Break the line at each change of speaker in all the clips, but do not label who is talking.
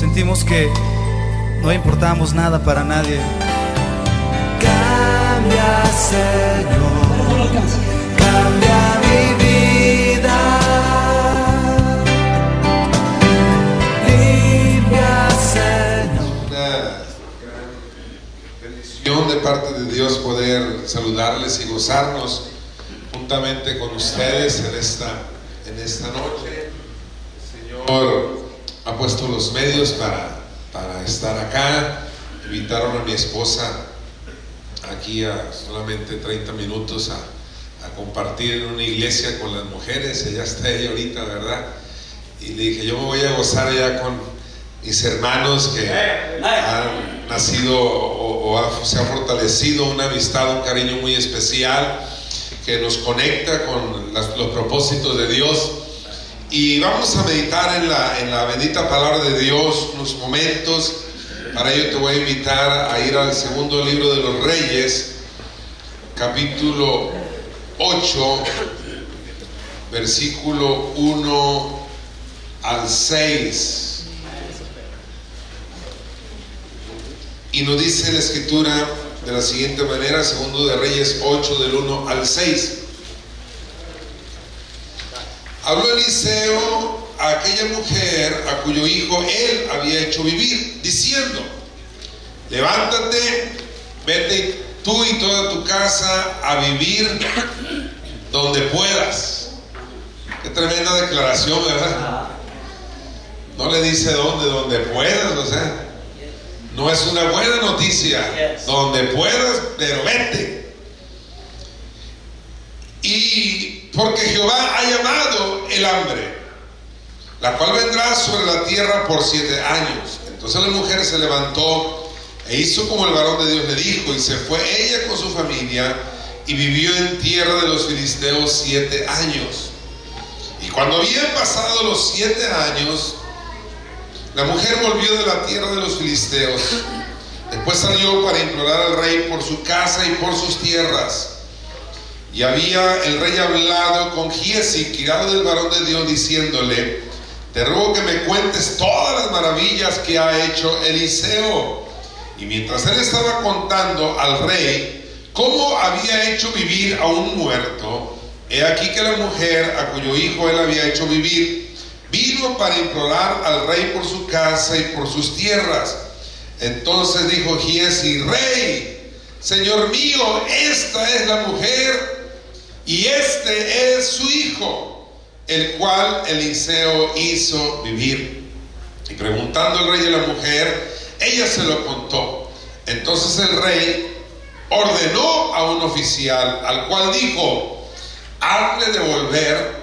sentimos que no importamos nada para nadie.
Cambia, Señor, cambia mi vida. Limpia, Señor.
Una gran bendición de parte de Dios poder saludarles y gozarnos juntamente con ustedes en esta noche. El Señor ha puesto los medios para estar acá. Invitaron a mi esposa aquí a solamente 30 minutos a compartir en una iglesia con las mujeres. Ella está ahí ahorita, ¿verdad? Y le dije, yo me voy a gozar ya con mis hermanos que han nacido se ha fortalecido una amistad, un cariño muy especial que nos conecta con los propósitos de Dios. Y vamos a meditar en la bendita palabra de Dios unos momentos. Para ello te voy a invitar a ir al segundo libro de los Reyes, capítulo 8, versículo 1 al 6. Y nos dice la escritura de la siguiente manera, segundo de Reyes 8, del 1 al 6. Habló Eliseo a aquella mujer a cuyo hijo él había hecho vivir, diciendo: levántate, vete tú y toda tu casa a vivir donde puedas. Qué tremenda declaración, ¿verdad? No le dice donde puedas, o sea, no es una buena noticia. Donde puedas, pero vete. Y porque Jehová ha llamado el hambre, la cual vendrá sobre la tierra por 7 años. Entonces la mujer se levantó e hizo como el varón de Dios le dijo, y se fue ella con su familia y vivió en tierra de los filisteos 7 años. Y cuando habían pasado los 7 años, la mujer volvió de la tierra de los filisteos. Después salió para implorar al rey por su casa y por sus tierras. Y había el rey hablado con Giezi, criado del varón de Dios, diciéndole: te ruego que me cuentes todas las maravillas que ha hecho Eliseo. Y mientras él estaba contando al rey cómo había hecho vivir a un muerto, he aquí que la mujer a cuyo hijo él había hecho vivir vino para implorar al rey por su casa y por sus tierras. Entonces dijo Giezi: rey, señor mío, esta es la mujer y este es su hijo, el cual Eliseo hizo vivir. Y preguntando el rey a la mujer, ella se lo contó. Entonces el rey ordenó a un oficial, al cual dijo: hazle devolver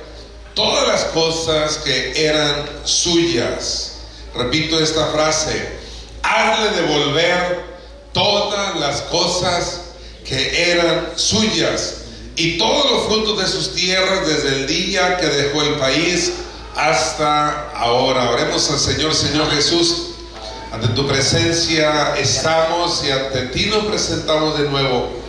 todas las cosas que eran suyas. Repito esta frase: hazle devolver todas las cosas que eran suyas y todos los frutos de sus tierras desde el día que dejó el país hasta ahora. Oremos al Señor. Señor Jesús, ante tu presencia estamos y ante ti nos presentamos de nuevo,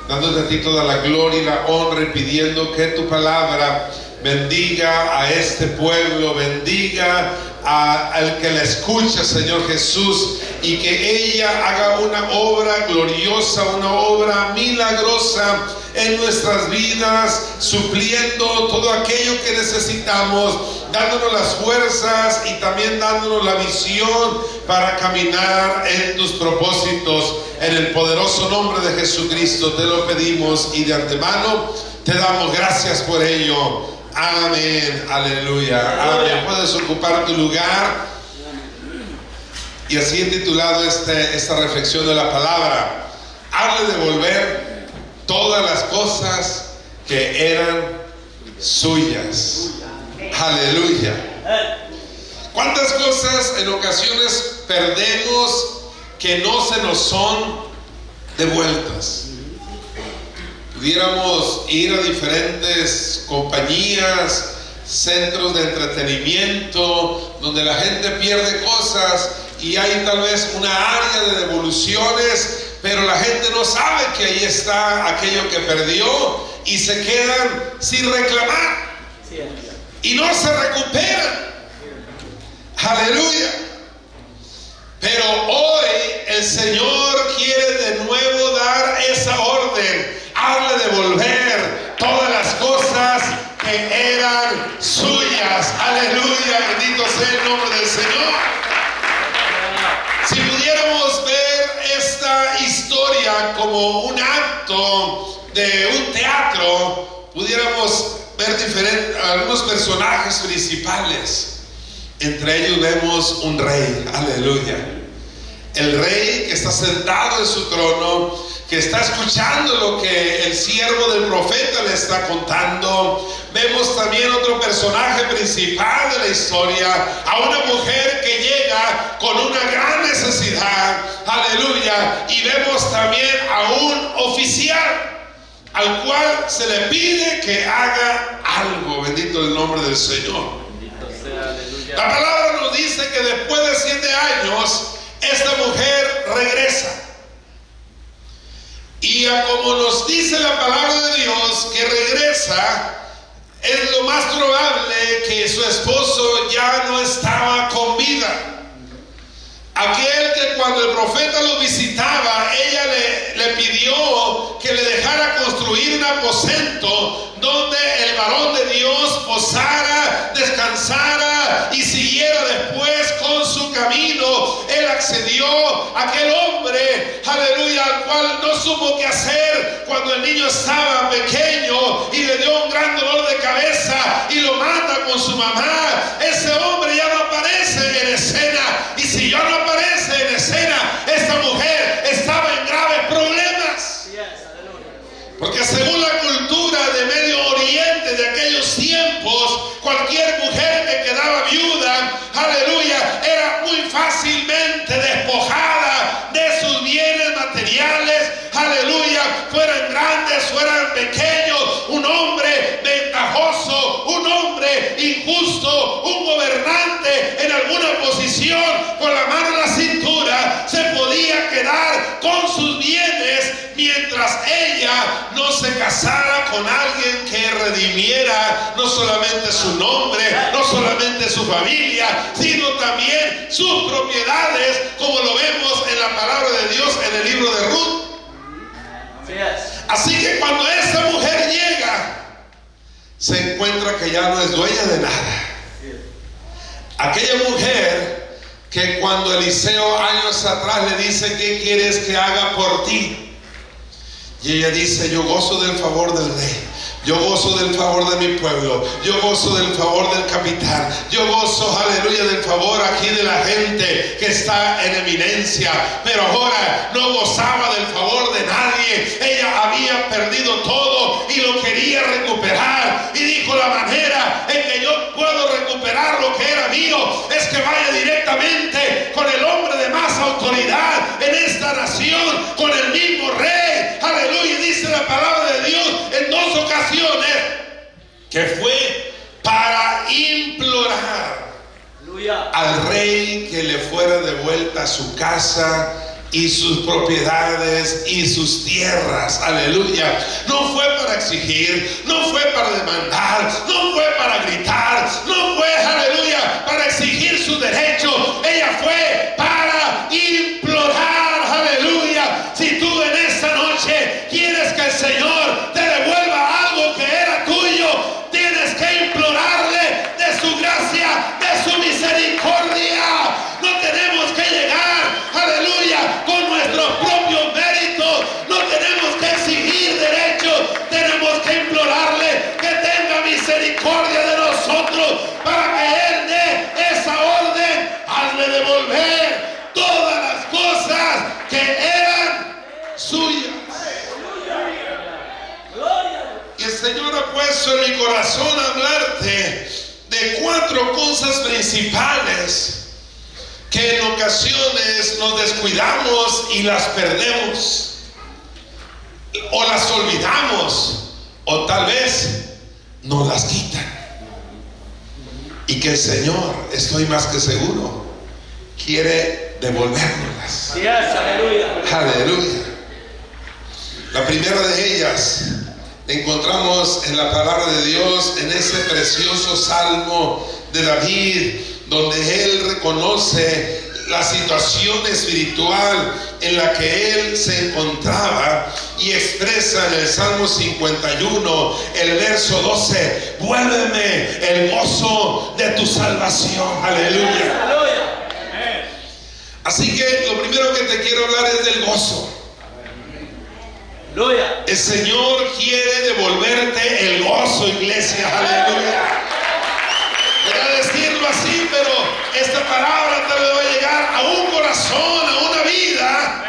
dándote a ti toda la gloria y la honra y pidiendo que tu palabra bendiga a este pueblo, bendiga al que la escucha, Señor Jesús, y que ella haga una obra gloriosa, una obra milagrosa en nuestras vidas, supliendo todo aquello que necesitamos, dándonos las fuerzas y también dándonos la visión para caminar en tus propósitos. En el poderoso nombre de Jesucristo te lo pedimos y de antemano te damos gracias por ello. Amén, aleluya, amén. Puedes ocupar tu lugar. Y así he titulado esta reflexión de la palabra: hazle devolver todas las cosas que eran suyas. Aleluya. ¿Cuántas cosas en ocasiones perdemos que no se nos son devueltas? Pudiéramos ir a diferentes compañías, centros de entretenimiento, donde la gente pierde cosas y hay tal vez una área de devoluciones, pero la gente no sabe que ahí está aquello que perdió y se quedan sin reclamar y no se recuperan. Aleluya. el Señor quiere de nuevo dar esa orden. Hazle devolver todas las cosas que eran suyas. Aleluya, bendito sea el nombre del Señor. Si pudiéramos ver esta historia como un acto de un teatro, pudiéramos ver algunos personajes principales. Entre ellos vemos un rey, aleluya. El rey que está sentado en su trono, que está escuchando lo que el siervo del profeta le está contando. Vemos también otro personaje principal de la historia, a una mujer que llega con una gran necesidad, aleluya. Y vemos también a un oficial al cual se le pide que haga algo. Bendito el nombre del Señor.
Bendito sea, aleluya.
La palabra nos dice que después de 7 años esta mujer regresa. Y como nos dice la palabra de Dios que regresa, es lo más probable que su esposo ya no estaba con vida. Aquel que cuando el profeta lo visitaba, ella le pidió que le dejara construir un aposento donde el varón de Dios posara, descansara y siguiera después con su camino. Él accedió. Aquel hombre, aleluya, al cual no supo qué hacer cuando el niño estaba pequeño y le dio un gran dolor de cabeza y lo manda con su mamá. Ese hombre ya no aparece en escena, y si ya no aparece en escena, esta mujer estaba en graves problemas. Porque según la cultura de Medio Oriente de aquellos tiempos, cualquier mujer que quedaba viuda, aleluya, era muy fácilmente despojada de sus bienes materiales, aleluya, fueran grandes, fueran pequeños. Un hombre ventajoso, un hombre injusto, un gobernante en alguna posición, con la mano en la cintura, se podía quedar con sus bienes mientras ella no se casara con alguien que redimiera no solamente su nombre, no solamente su familia, sino también sus propiedades, como lo vemos en la palabra de Dios en el libro de Ruth. Así que cuando esa mujer llega, se encuentra que ya no es dueña de nada. Aquella mujer que cuando Eliseo años atrás le dice: ¿qué quieres que haga por ti? Y ella dice: yo gozo del favor del rey, yo gozo del favor de mi pueblo, yo gozo del favor del capitán, yo gozo, aleluya, del favor aquí de la gente que está en eminencia. Pero ahora no gozaba del favor de nadie. Ella había perdido todo y lo quería recuperar, y dijo: la manera en que yo puedo recuperar lo que era mío es que vaya directamente con el hombre de más autoridad en esta nación, con el mismo rey, aleluya. Dice la palabra de Dios en 2 ocasiones que fue para implorar al rey que le fuera devuelta su casa y sus propiedades y sus tierras, aleluya. No fue para exigir, no fue para demandar, no fue para gritar, no fue, aleluya, para exigir sus derechos. Ella fue para implorar, aleluya. Si tú en esta noche quieres que el Señor te devuelva algo que era tuyo, tienes que implorarle de su gracia, de su misericordia. No tenemos que llegar, aleluya, con nuestros propios méritos. No tenemos que exigir derechos. Tenemos que implorarle que tenga misericordia de nosotros para que Él dé esa orden. Hazle devolver todas las cosas que eran suyas. Y el Señor ha puesto en mi corazón hablarte de 4 cosas principales que en ocasiones nos descuidamos y las perdemos, o las olvidamos, o tal vez nos las quitan, y que el Señor, estoy más que seguro, quiere devolvérnoslas.
Yes, aleluya.
Aleluya. La primera de ellas encontramos en la palabra de Dios, en ese precioso salmo de David, donde él reconoce la situación espiritual en la que él se encontraba y expresa en el Salmo 51, el verso 12: vuélveme el gozo de tu salvación. Aleluya. Así que lo primero que te quiero hablar es del gozo. El Señor quiere devolverte el gozo, iglesia. Aleluya. Voy a decirlo así, pero esta palabra tal vez va a llegar a un corazón, a una vida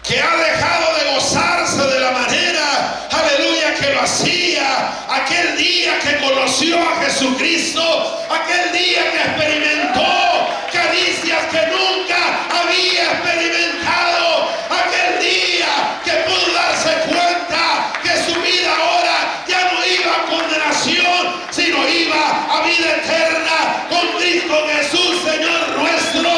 que ha dejado de gozarse de la manera, aleluya, que lo hacía aquel día que conoció a Jesucristo, aquel día que experimentó caricias que nunca había experimentado, aquel día que pudo darse cuenta que su vida ahora ya no iba a condenación, sino iba a vida eterna con Cristo Jesús, Señor nuestro.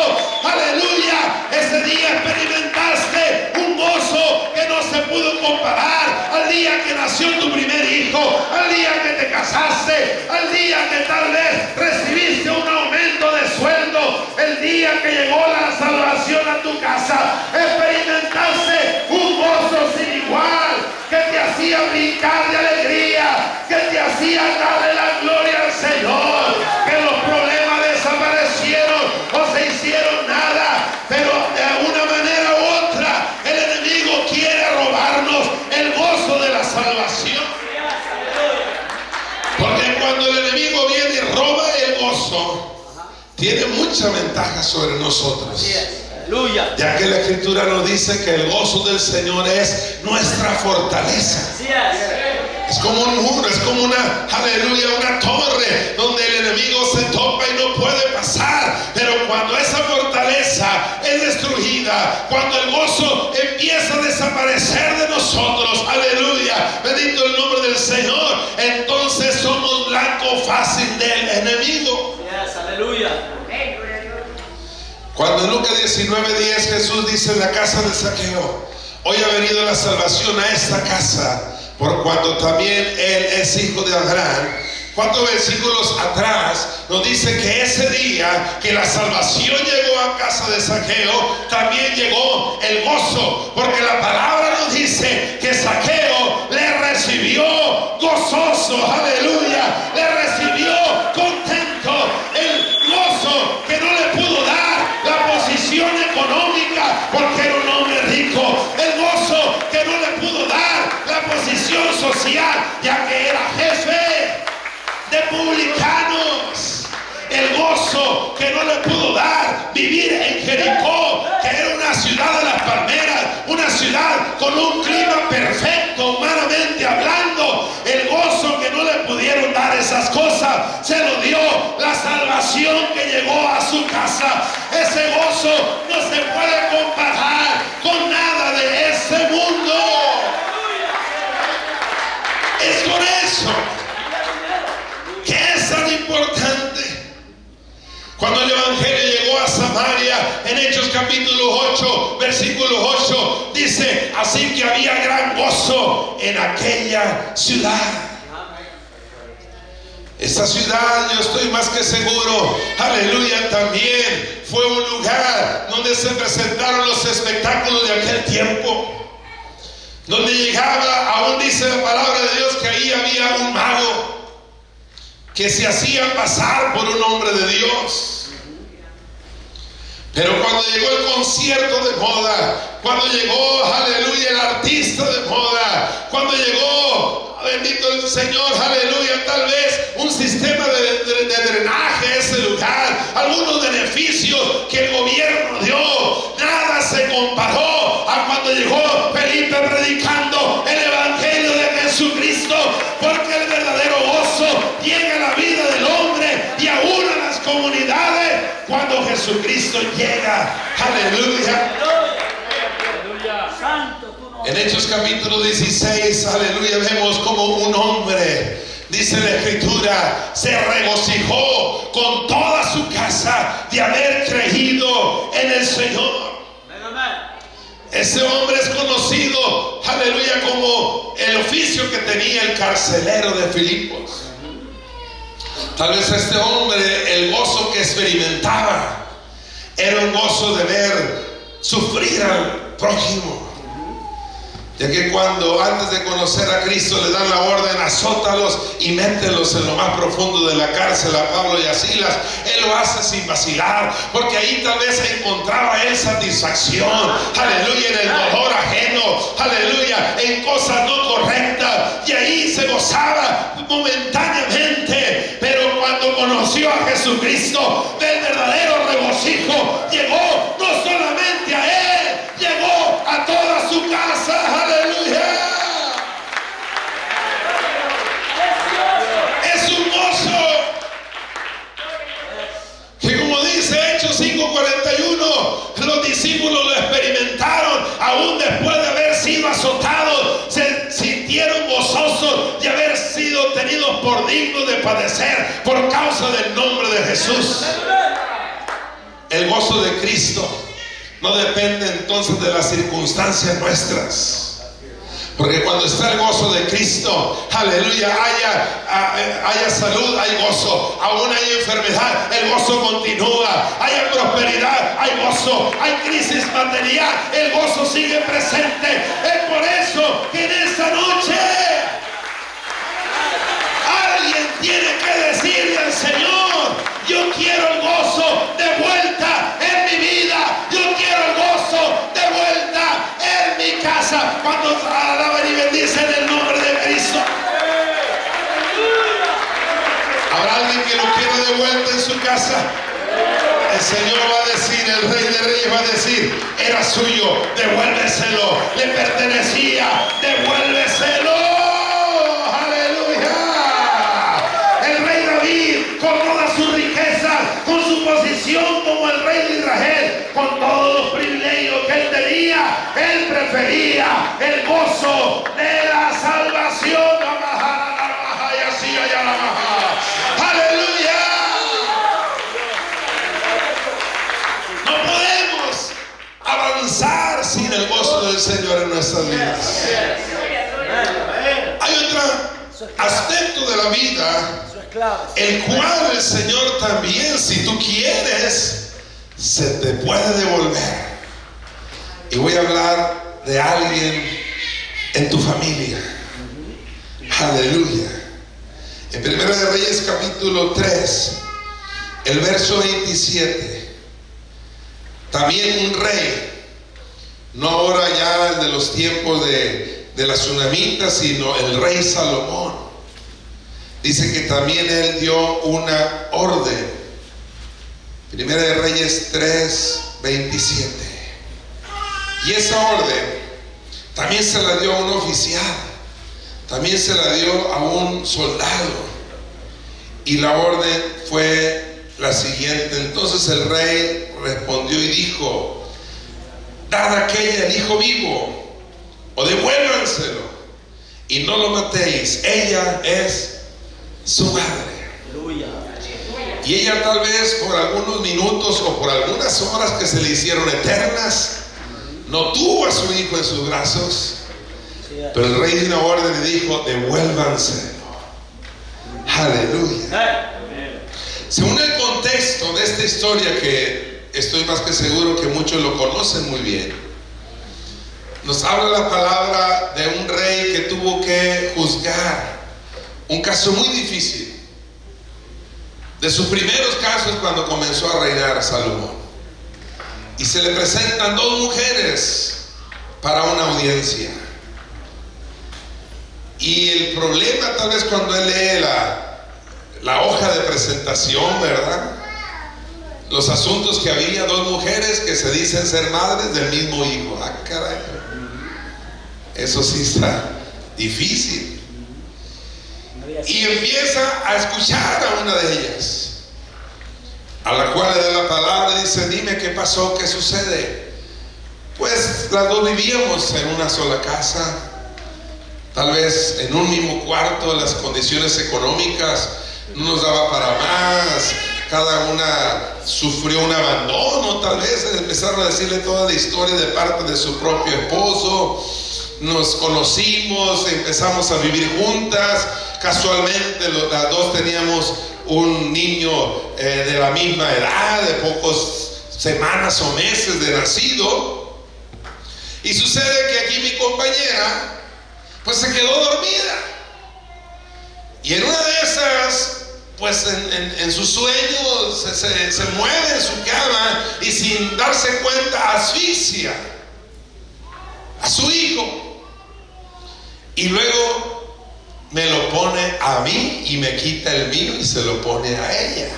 Aleluya. Ese día experimentaste un gozo que no se pudo comparar al día que nació tu primer hijo, al día que te casaste, al día que tal vez recibiste un aumento de sueldo, el día que llegó la salvación a tu casa. Experimentaste un gozo sin igual que te hacía brincar de alegría, que te hacía darle la gloria al Señor, que los problemas desaparecieron o se hicieron nada, pero de una manera u otra el enemigo quiere robarnos el gozo de la salvación. Porque cuando el enemigo viene y roba el gozo, tiene mucha ventaja sobre nosotros. Ya que la Escritura nos dice que el gozo del Señor es nuestra fortaleza. Es como un muro, es como una, aleluya, una torre donde el enemigo se topa y no puede pasar. Pero cuando esa fortaleza es destruida, cuando el gozo empieza a desaparecer de nosotros, aleluya, bendito el nombre del Señor, entonces somos blanco fácil del enemigo.
Aleluya.
Cuando en Lucas 19:10 Jesús dice en la casa de Zaqueo: hoy ha venido la salvación a esta casa, por cuanto también él es hijo de Abraham. 4 versículos atrás nos dice que ese día que la salvación llegó a casa de Zaqueo, también llegó el gozo, porque la palabra nos dice que Zaqueo le recibió gozoso, aleluya, le recibió contento, el gozo que no le pudo dar la posición económica porque era un hombre rico, el gozo que no le pudo dar la posición social ya que era jefe de publicanos, el gozo que no le pudo dar vivir en Jericó, que era una ciudad de las palmeras, una ciudad con un clima perfecto humanamente hablando, el gozo que no le pudieron dar esas cosas, se lo dio la salvación que llegó a su casa. Ese gozo no se puede comparar con nada de este mundo. Es por eso que es tan importante. Cuando el evangelio llegó a Samaria, en Hechos capítulo 8, versículo 8, dice: así que había gran gozo en aquella ciudad. Esta ciudad, yo estoy más que seguro, aleluya, también fue un lugar donde se presentaron los espectáculos de aquel tiempo, donde llegaba, aún dice la palabra de Dios, que ahí había un mago que se hacía pasar por un hombre de Dios. Pero cuando llegó el concierto de moda, cuando llegó, aleluya, el artista de moda, cuando llegó, bendito el Señor, aleluya, tal vez un sistema de drenaje a ese lugar, algunos beneficios que el gobierno dio, nada se comparó a cuando llegó Felipe predicando el evangelio de Jesucristo, porque el verdadero gozo llega a la vida del hombre y aún a las comunidades cuando Jesucristo llega. Aleluya. En Hechos capítulo 16, aleluya, vemos como un hombre, dice la Escritura, se regocijó con toda su casa de haber creído en el Señor. Ese hombre es conocido, aleluya, como el oficio que tenía el carcelero de Filipos. Tal vez este hombre, el gozo que experimentaba era un gozo de ver sufrir al prójimo. Ya que cuando antes de conocer a Cristo le dan la orden, azótalos y mételos en lo más profundo de la cárcel a Pablo y a Silas, él lo hace sin vacilar, porque ahí tal vez encontraba él satisfacción, aleluya, en el dolor ajeno, aleluya, en cosas no correctas, y ahí se gozaba momentáneamente. Pero cuando conoció a Jesucristo, del verdadero regocijo llegó no solamente a él, llegó a toda su casa. Aleluya. Es un gozo que, como dice Hechos 5:41, los discípulos lo experimentaron aún después de haber sido azotados. Se sintieron gozosos de haber sido tenidos por dignos de padecer por causa del nombre de Jesús. El gozo de Cristo no depende entonces de las circunstancias nuestras. Porque cuando está el gozo de Cristo, aleluya, haya salud, hay gozo. Aún hay enfermedad, el gozo continúa. Haya prosperidad, hay gozo. Hay crisis material, el gozo sigue presente. Es por eso que en esta noche alguien tiene que decirle al Señor: yo quiero el gozo de vuelta en mi vida. Yo quiero el gozo de vuelta en mi casa. Cuando alaban y bendicen el nombre de Cristo, ¿habrá alguien que lo quiera de vuelta en su casa? El Señor va a decir, el Rey de Reyes va a decir: era suyo, devuélveselo. Le pertenecía, devuélveselo. Aleluya. El rey David, con todas sus riquezas, con su posición como el rey de Israel, con todos los privilegios que él tenía, él prefería el gozo de la salvación. Aleluya. No podemos avanzar sin el gozo del Señor en nuestras vidas. Hay otro aspecto de la vida, el cual el Señor también, si tú quieres, se te puede devolver. Y voy a hablar de alguien en tu familia. Aleluya. En 1 de Reyes capítulo 3, el verso 27. También un rey, no ahora ya el de los tiempos de la tsunamita, sino el rey Salomón, dice que también él dio una orden. 1 de Reyes 3, 27. Y esa orden también se la dio a un oficial, también se la dio a un soldado. Y la orden fue la siguiente: entonces el rey respondió y dijo: dad a aquella el hijo vivo, o devuélvanselo, y no lo matéis, ella es su madre. Y ella, tal vez por algunos minutos o por algunas horas que se le hicieron eternas, no tuvo a su hijo en sus brazos. Pero el rey dio una orden y dijo: devuélvanselo. Aleluya. Según el contexto de esta historia, que estoy más que seguro que muchos lo conocen muy bien, nos habla la palabra de un rey que tuvo que juzgar un caso muy difícil. De sus primeros casos, cuando comenzó a reinar Salomón, y se le presentan dos mujeres para una audiencia. Y el problema, tal vez cuando él lee la hoja de presentación, ¿verdad? Los asuntos que había: dos mujeres que se dicen ser madres del mismo hijo. Ah, caray. Eso sí está difícil. Y empieza a escuchar a una de ellas, a la cual le da la palabra y dice: dime qué pasó, qué sucede. Pues las dos vivíamos en una sola casa, tal vez en un mismo cuarto. Las condiciones económicas no nos daba para más, cada una sufrió un abandono. Tal vez empezaron a decirle toda la historia de parte de su propio esposo. Nos conocimos, empezamos a vivir juntas. Casualmente las dos teníamos un niño de la misma edad, de pocos semanas o meses de nacido. Y sucede que aquí mi compañera pues se quedó dormida. Y en una de esas, pues en su sueño se mueve en su cama y sin darse cuenta asfixia a su hijo. Y luego me lo pone a mí y me quita el mío y se lo pone a ella.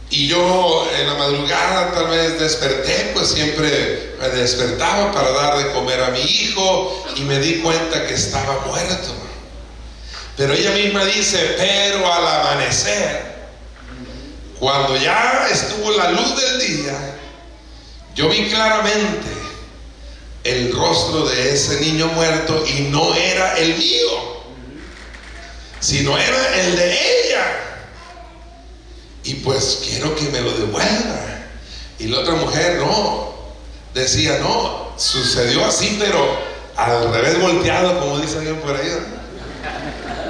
Y yo en la madrugada tal vez desperté, pues siempre me despertaba para dar de comer a mi hijo y me di cuenta que estaba muerto. Pero ella misma dice, pero al amanecer, cuando ya estuvo la luz del día, yo vi claramente el rostro de ese niño muerto y no era el mío, sino era el de ella. Y pues quiero que me lo devuelva. Y la otra mujer no, decía no, sucedió así, pero al revés volteado, como dice alguien por ahí.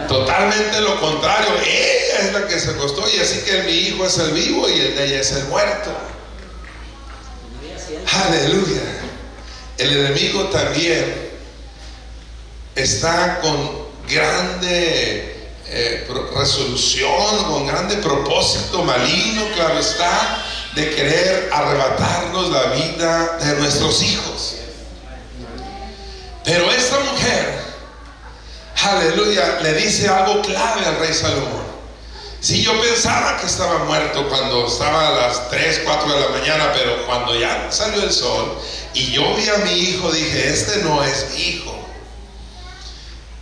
Totalmente lo contrario, ella es la que se acostó, y así que mi hijo es el vivo y el de ella es el muerto. Aleluya. El enemigo también está con grande resolución, con grande propósito maligno, claro está, de querer arrebatarnos la vida de nuestros hijos. Pero esta mujer, aleluya, le dice algo clave al rey Salomón. Si yo pensaba que estaba muerto cuando estaba a las 3, 4 de la mañana, pero cuando ya salió el sol y yo vi a mi hijo, dije, este no es mi hijo.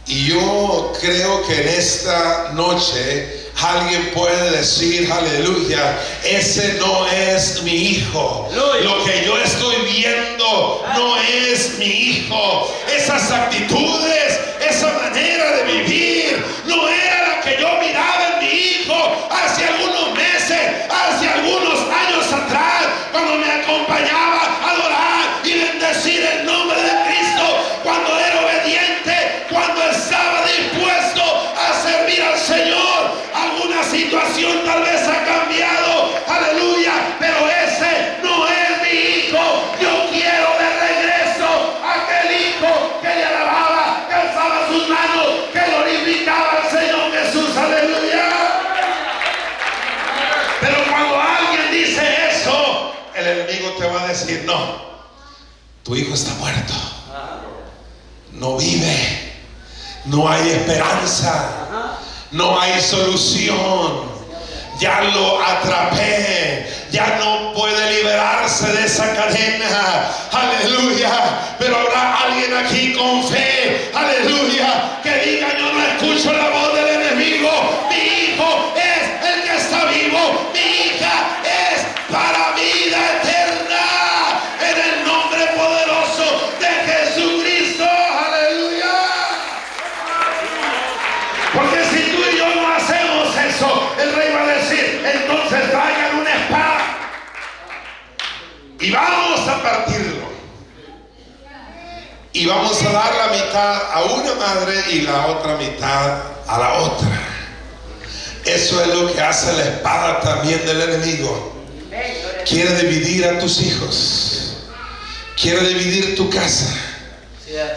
Y yo creo que en esta noche alguien puede decir, aleluya, ese no es mi hijo. Lo que yo estoy viendo no es mi hijo. Esas actitudes, esa manera de vivir, no era la que yo miraba en mi hijo hace algunos meses, hace algunos años atrás, cuando me acompañaba a adorar y bendecir el nombre de Cristo, cuando era obediente, cuando estaba dispuesto a servir al Señor. Alguna situación tal vez ha cambiado, aleluya, pero ese no es mi hijo. Yo quiero de regreso aquel hijo que le alababa, que alzaba sus manos, que glorificaba al Señor Jesús, aleluya. Pero cuando alguien dice eso, el enemigo te va a decir, no, tu hijo está muerto, no vive, no hay esperanza, no hay solución, ya lo atrapé, ya no puede liberarse de esa cadena, aleluya. Pero habrá alguien aquí con fe, aleluya, que diga, yo no escucho la voz del enemigo, mi hijo es el que está vivo, mi hija es para vida eterna, en el nombre poderoso de Jesucristo, aleluya. Porque si tú y yo no hacemos eso, el rey va a decir, entonces traigan una espada y vamos a partirlo, y vamos a dar la mitad a una madre y la otra mitad a la otra. Eso es lo que hace la espada también del enemigo. Quiere dividir a tus hijos, quiere dividir tu casa,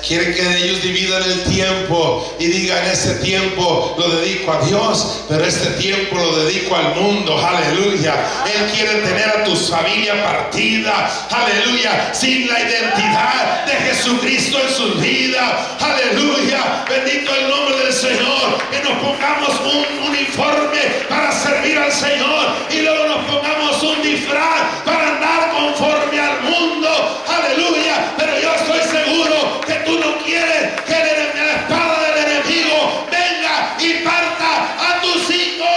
quiere que ellos dividan el tiempo y digan, este tiempo lo dedico a Dios, pero este tiempo lo dedico al mundo, aleluya. Él quiere tener a tu familia partida, aleluya, sin la identidad de Jesucristo en sus vidas, aleluya. Bendito el nombre del Señor. Que nos pongamos un uniforme para servir al Señor y luego nos pongamos un disfraz para andar conforme al mundo, aleluya. Pero yo estoy seguro que tú no quieres que la espada del enemigo venga y parta a tus hijos.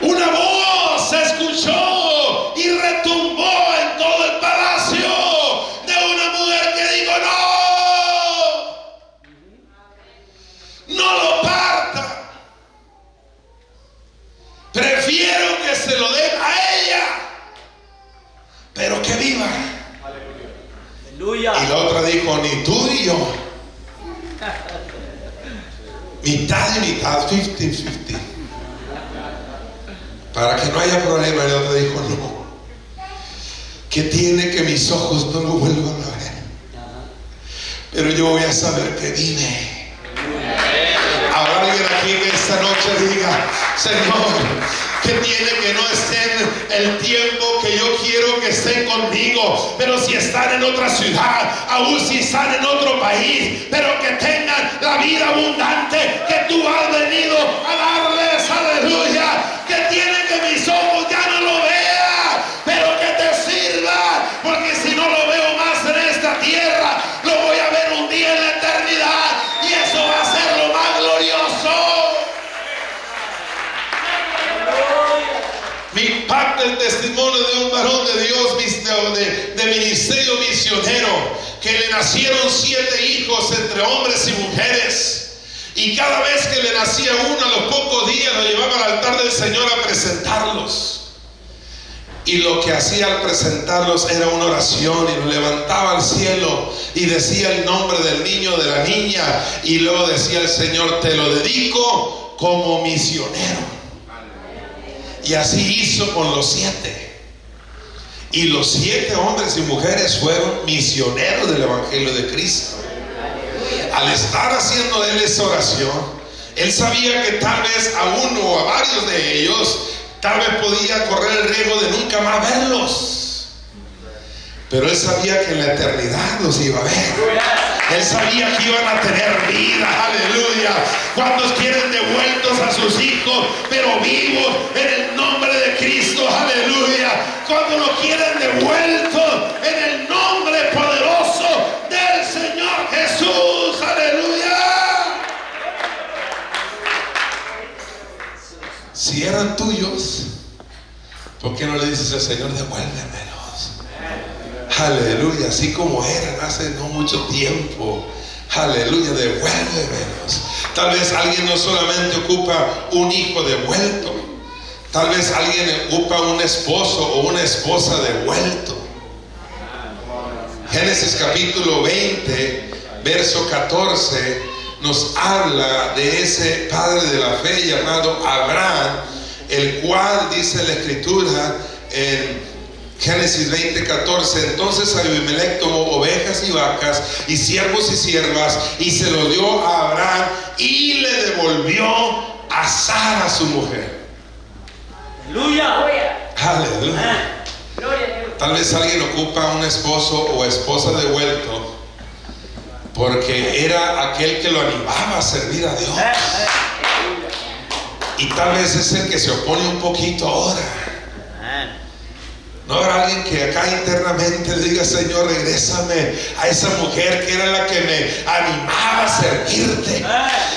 Una voz se escuchó y retumbó en todo el palacio de una mujer que dijo, no lo parta, prefiero que se lo den a ella, pero que viva.
Aleluya.
Y la otra dijo, ni tú ni yo, mitad y mitad, 50-50. para que no haya problema. El otro dijo, no, que tiene que mis ojos no lo vuelvan a ver, pero yo voy a saber que vive. Habrá alguien aquí que esta noche diga, Señor, que tiene que no estén el tiempo que yo quiero que estén conmigo, pero si están en otra ciudad, aún si están en otro país, pero que tengan la vida abundante que tú has venido a darles, aleluya. Que tiene que mis ojos ya no lo vean, pero que te sirva, porque si no lo veo más en esta tierra, lo voy a ver un día en la eternidad, y eso va a ser lo más glorioso. Me impacta el testimonio de un varón de Dios, de ministerio misionero, que le nacieron 7 hijos entre hombres y mujeres. Y cada vez que le nacía uno, a los pocos días lo llevaba al altar del Señor a presentarlos. Y lo que hacía al presentarlos era una oración, y lo levantaba al cielo y decía el nombre del niño, de la niña, y luego decía el Señor, te lo dedico como misionero. Y así hizo con los 7. Y los 7 hombres y mujeres fueron misioneros del Evangelio de Cristo. Al estar haciendo él esa oración, él sabía que tal vez a uno o a varios de ellos tal vez podía correr el riesgo de nunca más verlos, pero él sabía que en la eternidad los iba a ver. Él sabía que iban a tener vida, aleluya. ¿Cuántos quieren devueltos a sus hijos, pero vivos en el nombre de Cristo, aleluya? ¿Cuántos lo quieren devueltos en el nombre poderoso del Señor Jesús, aleluya? Si eran tuyos, ¿por qué no le dices al Señor, devuélvemelos? Aleluya, así como eran hace no mucho tiempo. Aleluya, devuélvemelos. Tal vez alguien no solamente ocupa un hijo devuelto, tal vez alguien ocupa un esposo o una esposa devuelto. Génesis capítulo 20, verso 14, nos habla de ese padre de la fe llamado Abraham, el cual dice la escritura en Génesis 20:14, entonces Abimelech tomó ovejas y vacas y siervos y siervas y se lo dio a Abraham y le devolvió a Sara su mujer.
Aleluya.
Aleluya. Tal vez alguien ocupa un esposo o esposa devuelto porque era aquel que lo animaba a servir a Dios, y tal vez es el que se opone un poquito ahora. No habrá alguien que acá internamente le diga, Señor, regrésame a esa mujer que era la que me animaba a servirte.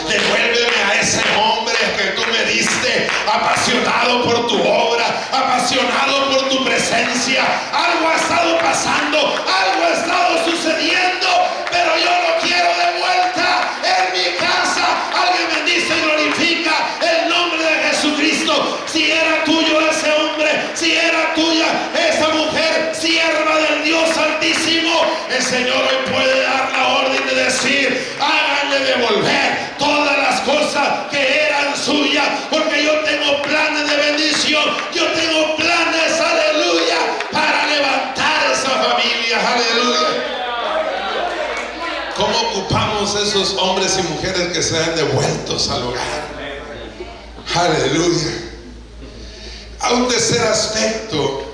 Devuélveme a ese hombre que tú me diste, apasionado por tu obra, apasionado por tu presencia. Algo ha estado pasando, algo ha estado sucediendo, pero yo lo quiero de vuelta en mi casa. Alguien bendice y glorifica el nombre de Jesucristo. Si era tuyo ese hombre, si era tuya esa mujer, sierva del Dios Altísimo, el Señor hoy puede dar la orden de decir, háganle devolver todas las cosas que eran suyas, porque yo tengo planes de bendición, yo tengo planes, aleluya, para levantar esa familia, aleluya. ¿Cómo ocupamos esos hombres y mujeres que sean devueltos al hogar? Aleluya. A un tercer aspecto,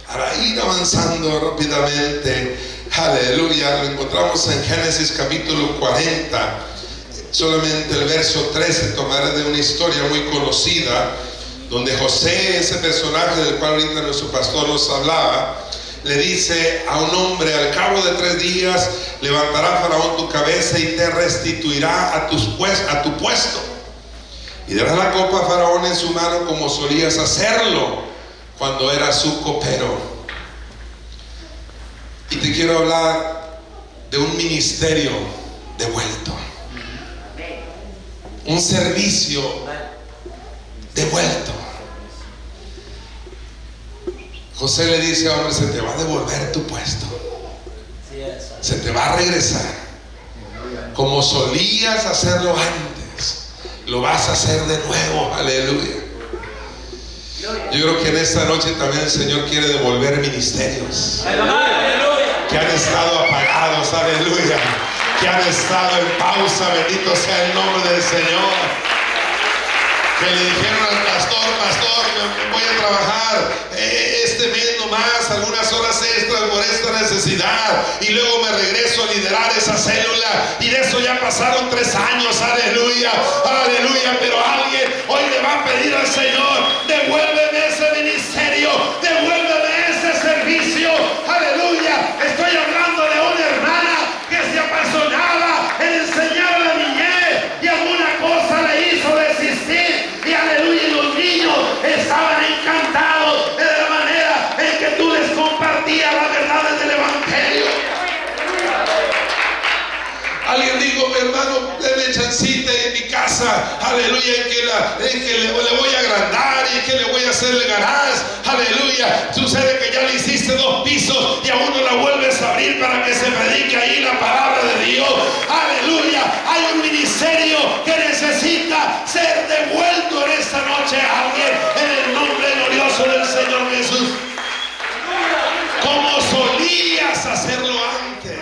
para ir avanzando rápidamente, aleluya, lo encontramos en Génesis capítulo 40, solamente el verso 13, tomaré de una historia muy conocida, donde José, ese personaje del cual ahorita nuestro pastor nos hablaba, le dice a un hombre, al cabo de 3 días levantará Faraón tu cabeza y te restituirá a tu puesto. Y darás la copa a Faraón en su mano como solías hacerlo cuando era su copero. Y te quiero hablar de un ministerio devuelto, un servicio devuelto. José le dice, hombre, se te va a devolver tu puesto, se te va a regresar como solías hacerlo antes, lo vas a hacer de nuevo, aleluya. Yo creo que en esta noche también el Señor quiere devolver ministerios que han estado apagados, aleluya, que han estado en pausa. Bendito sea el nombre del Señor. Que le dijeron al pastor, me voy a trabajar este mes nomás, algunas horas extras por esta necesidad, y luego me regreso a liderar esa célula, y de eso ya pasaron 3 años, aleluya, aleluya. Pero alguien hoy le va a pedir al Señor: devuélveme ese ministerio, devuélveme ese servicio, aleluya. Estoy hablando de una hermana que se apasionaba en enseñar a la niñez, y alguna cosa le hizo desistir, y aleluya, y los niños estaban encantados de la manera en que tú les compartías las verdades del evangelio. Alguien dijo: mi hermano, denme chancita en mi casa, aleluya, en que le voy a agrandar y que le voy a hacer el garage, aleluya. Sucede que ya le hiciste 2 pisos y aún no la vuelves a abrir para que se predique ahí la palabra de Dios, aleluya. Hay un ministerio que necesita ser devuelto en esta noche a alguien, en el nombre glorioso del Señor Jesús, como solías hacerlo antes.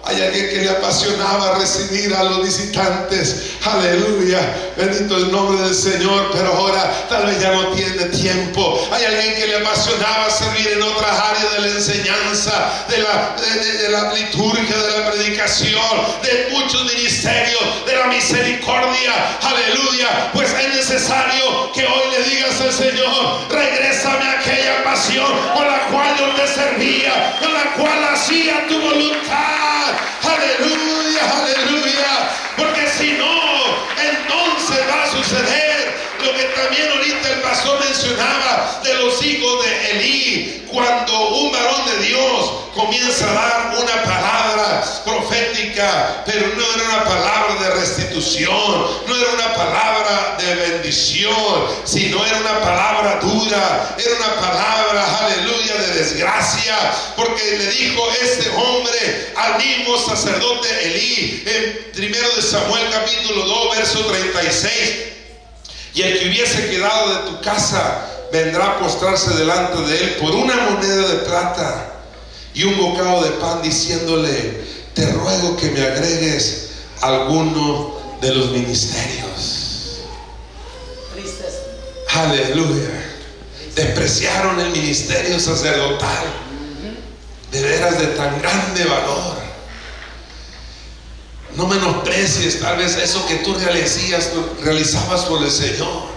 Hay alguien que le apasionaba recibir a los visitantes, aleluya, bendito el nombre del Señor, pero ahora tal vez ya no tiene tiempo. Hay alguien que le apasionaba servir en otras áreas de la enseñanza, de la liturgia, de la predicación, de muchos ministerios, de la misericordia, aleluya. Pues es necesario que hoy le digas al Señor: regrésame a aquella pasión con la cual yo te servía, con la cual hacía tu voluntad. Aleluya, aleluya. Porque si no, entonces va a suceder lo que también ahorita el pastor mencionaba de los hijos de Elí. Cuando un varón de Dios comienza a dar una palabra profética, pero no era una palabra de restitución, no era una palabra de bendición, sino era una palabra dura, era una palabra, aleluya, de desgracia. Porque le dijo este hombre al mismo sacerdote Elí en 1 de Samuel capítulo 2 verso 36: y el que hubiese quedado de tu casa vendrá a postrarse delante de él por una moneda de plata y un bocado de pan, diciéndole: te ruego que me agregues alguno de los ministerios. Aleluya. Despreciaron el ministerio sacerdotal, de veras de tan grande valor. No menosprecies tal vez eso que tú realizabas por el Señor.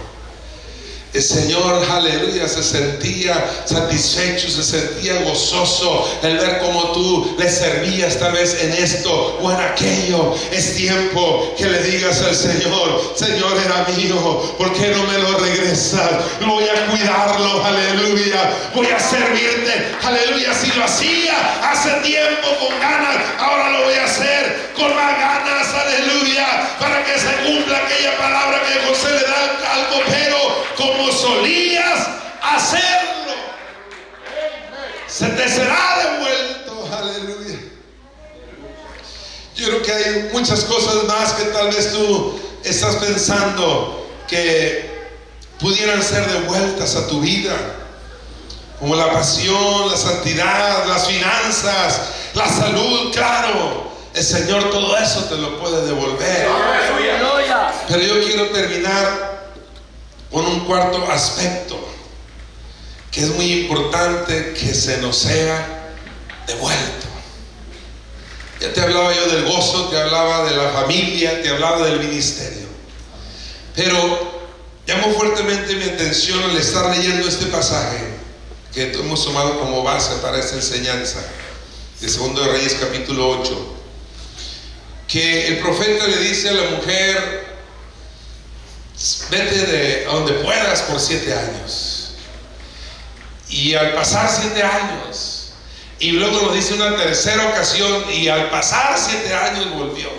El Señor, aleluya, se sentía satisfecho, se sentía gozoso el ver cómo tú le servías tal vez en esto o en aquello. Es tiempo que le digas al Señor: Señor, era mío, ¿por qué no me lo regresas? Voy a cuidarlo, aleluya, voy a servirte, aleluya. Si lo hacía hace tiempo con ganas, ahora lo voy a hacer con más ganas, aleluya, para que se cumpla aquella palabra que José le da al copero: como solías hacerlo, se te será devuelto, aleluya. Yo creo que hay muchas cosas más que tal vez tú estás pensando que pudieran ser devueltas a tu vida, como la pasión, la santidad, las finanzas, la salud. Claro, el Señor todo eso te lo puede devolver. Pero yo quiero terminar con un cuarto aspecto que es muy importante que se nos sea devuelto. Ya te hablaba yo del gozo, te hablaba de la familia, te hablaba del ministerio, pero llamó fuertemente mi atención al estar leyendo este pasaje que hemos tomado como base para esta enseñanza de 2 de Reyes capítulo 8, que el profeta le dice a la mujer: vete de donde puedas por 7 años. Y al pasar 7 años, y luego nos dice una tercera ocasión, y al pasar 7 años volvió.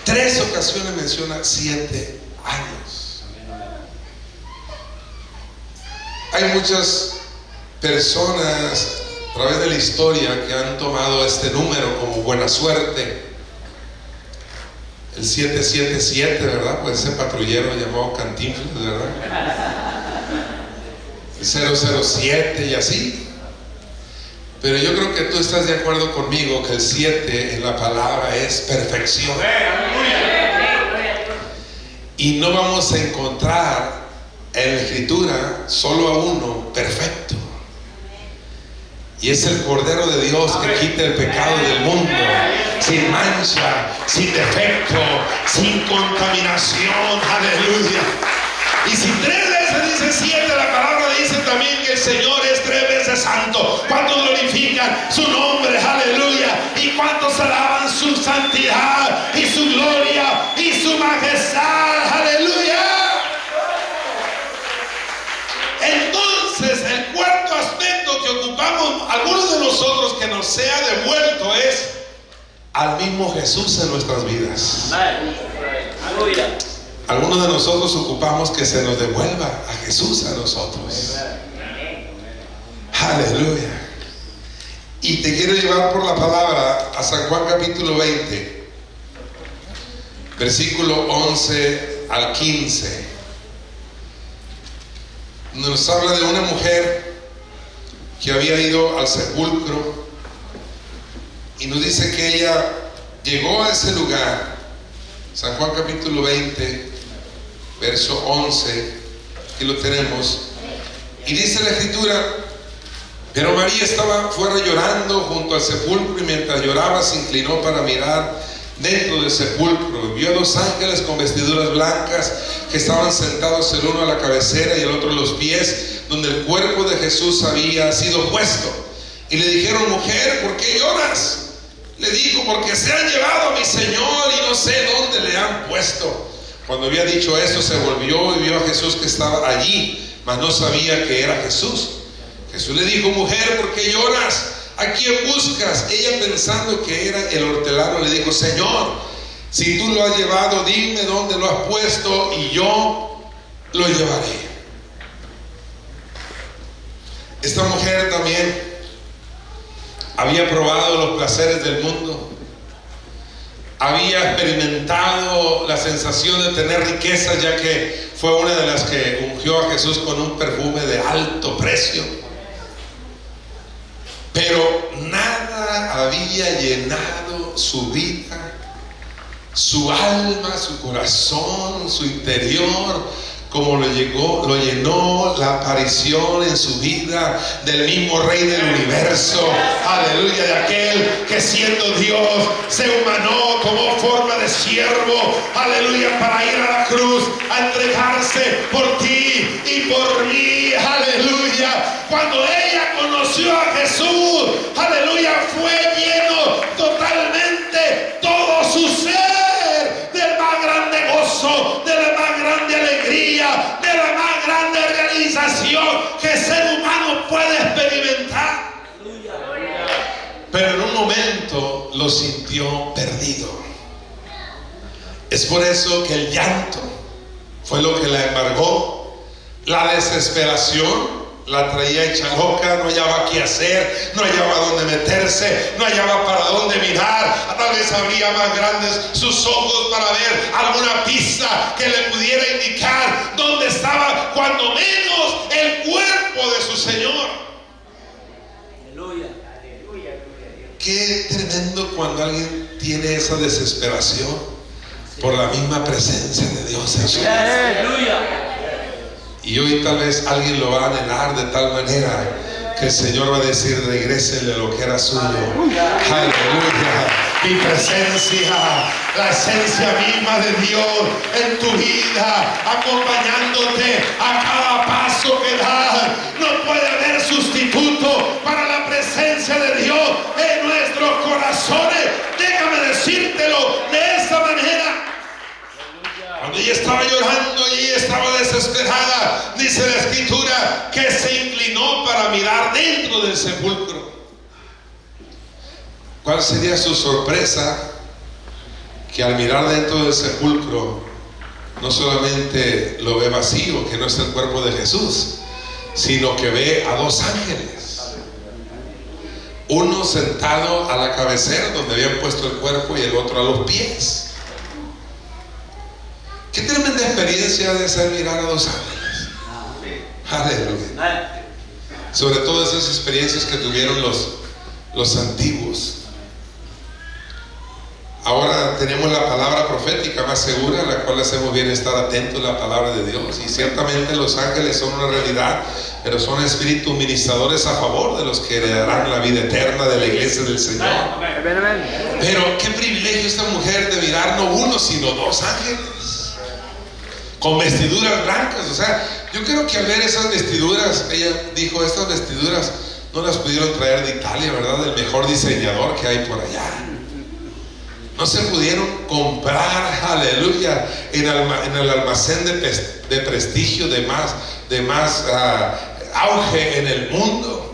3 ocasiones menciona 7 años. Hay muchas personas a través de la historia que han tomado este número como buena suerte. El 777, ¿verdad? Pues ese patrullero llamado Cantinflas, ¿verdad? 007 y así. Pero yo creo que tú estás de acuerdo conmigo que el 7 en la palabra es perfección. Y no vamos a encontrar en la Escritura solo a uno perfecto. Y es el Cordero de Dios que quita el pecado del mundo, sin mancha, sin defecto, sin contaminación. Aleluya. Y si 3 veces dice 7, la palabra dice también que el Señor es 3 veces santo. ¿Cuántos glorifican su nombre? Aleluya. Y cuántos alaban su santidad y su gloria y su majestad. Aleluya. Entonces, el cuarto aspecto que ocupamos algunos de nosotros que nos sea devuelto es al mismo Jesús en nuestras vidas.
Aleluya.
Algunos de nosotros ocupamos que se nos devuelva a Jesús a nosotros. Aleluya. Y te quiero llevar por la palabra a San Juan capítulo 20, versículo 11 al 15. Nos habla de una mujer que había ido al sepulcro y nos dice que ella llegó a ese lugar. San Juan capítulo 20, verso 11, aquí lo tenemos, y dice la Escritura: pero María estaba fuera llorando junto al sepulcro, y mientras lloraba se inclinó para mirar dentro del sepulcro. Vio a 2 ángeles con vestiduras blancas que estaban sentados, el uno a la cabecera y el otro a los pies, donde el cuerpo de Jesús había sido puesto. Y le dijeron: mujer, ¿por qué lloras? Le dijo: porque se han llevado a mi Señor y no sé dónde le han puesto. Cuando había dicho esto, se volvió y vio a Jesús que estaba allí, mas no sabía que era Jesús. Jesús le dijo: mujer, ¿por qué lloras? ¿A quién buscas? Ella, pensando que era el hortelano, le dijo: Señor, si tú lo has llevado, dime dónde lo has puesto y yo lo llevaré. Esta mujer también había probado los placeres del mundo, había experimentado la sensación de tener riqueza, ya que fue una de las que ungió a Jesús con un perfume de alto precio. Pero nada había llenado su vida, su alma, su corazón, su interior, como lo llenó la aparición en su vida del mismo Rey del universo. Aleluya. De aquel que, siendo Dios, se humanó, tomó forma de siervo, aleluya, para ir a la cruz a entregarse por ti y por mí. Aleluya. Cuando ella conoció a Jesús, aleluya, fue lleno totalmente todo su ser del más grande gozo, de la más grande alegría, de la más grande realización que el ser humano puede experimentar. Pero en un momento lo sintió perdido. Es por eso que el llanto fue lo que la embargó. La desesperación la traía hecha loca, no hallaba qué hacer, no hallaba dónde meterse, no hallaba para dónde mirar. Tal vez abría más grandes sus ojos para ver alguna pista que le pudiera indicar dónde estaba, cuando menos, el cuerpo de su Señor.
Aleluya.
Qué tremendo cuando alguien tiene esa desesperación por la misma presencia de Dios en su vida.
Aleluya.
Y hoy tal vez alguien lo va a anhelar de tal manera que el Señor va a decir: regrésele lo que era suyo. Aleluya. Mi presencia, la esencia misma de Dios en tu vida, acompañándote a cada paso que das. No puede haber sustituto para la presencia de Dios en nuestros corazones. Déjame decírtelo de esta manera. Cuando ella estaba llorando y ella estaba desesperada, dice la Escritura que se inclinó para mirar dentro del sepulcro. ¿Cuál sería su sorpresa? Que al mirar dentro del sepulcro no solamente lo ve vacío, que no es el cuerpo de Jesús, sino que ve a 2 ángeles. Uno sentado a la cabecera donde habían puesto el cuerpo y el otro a los pies. Qué tremenda experiencia de ser mirar a 2 ángeles. Aleluya. Sobre todo esas experiencias que tuvieron los antiguos. Ahora tenemos la palabra profética más segura, a la cual hacemos bien estar atentos a la palabra de Dios. Y ciertamente los ángeles son una realidad, pero son espíritus ministradores a favor de los que heredarán la vida eterna de la iglesia del Señor. Pero qué privilegio esta mujer de mirar no uno, sino dos ángeles con vestiduras blancas. O sea, yo creo que al ver esas vestiduras, ella dijo, estas vestiduras no las pudieron traer de Italia, ¿verdad? Del mejor diseñador que hay por allá. No se pudieron comprar, aleluya, en el almacén de prestigio, de más auge en el mundo.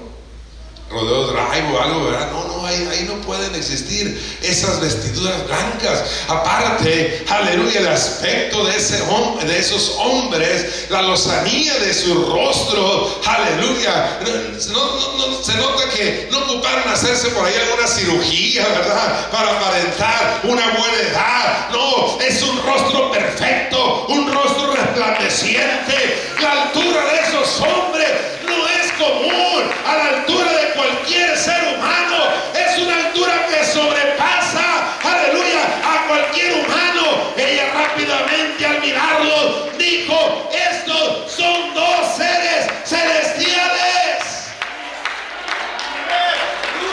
Rodeo Drive o algo, ¿verdad? No, ahí no pueden existir esas vestiduras blancas. Aparte, aleluya, el aspecto de esos hombres, la lozanía de su rostro, aleluya. Se nota que no ocuparon hacerse por ahí alguna cirugía, ¿verdad? Para aparentar una buena edad. No, es un rostro perfecto, un rostro resplandeciente. La altura de esos hombres no es común, a la altura de cualquier ser humano. Es una altura que sobrepasa, aleluya, a cualquier humano. Ella rápidamente al mirarlos dijo, estos son dos seres celestiales.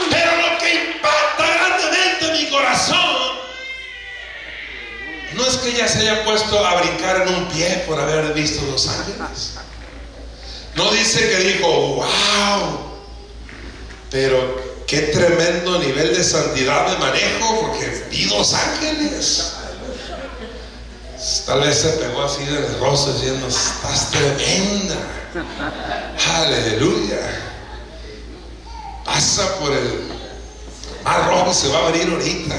Pero lo que impacta grandemente mi corazón no es que ella se haya puesto a brincar en un pie por haber visto dos ángeles. No dice que dijo, wow, pero qué tremendo nivel de santidad de manejo, porque vi dos ángeles. Tal vez se pegó así de los rostros diciendo, estás tremenda. Aleluya. Pasa por el mar rojo y se va a abrir ahorita.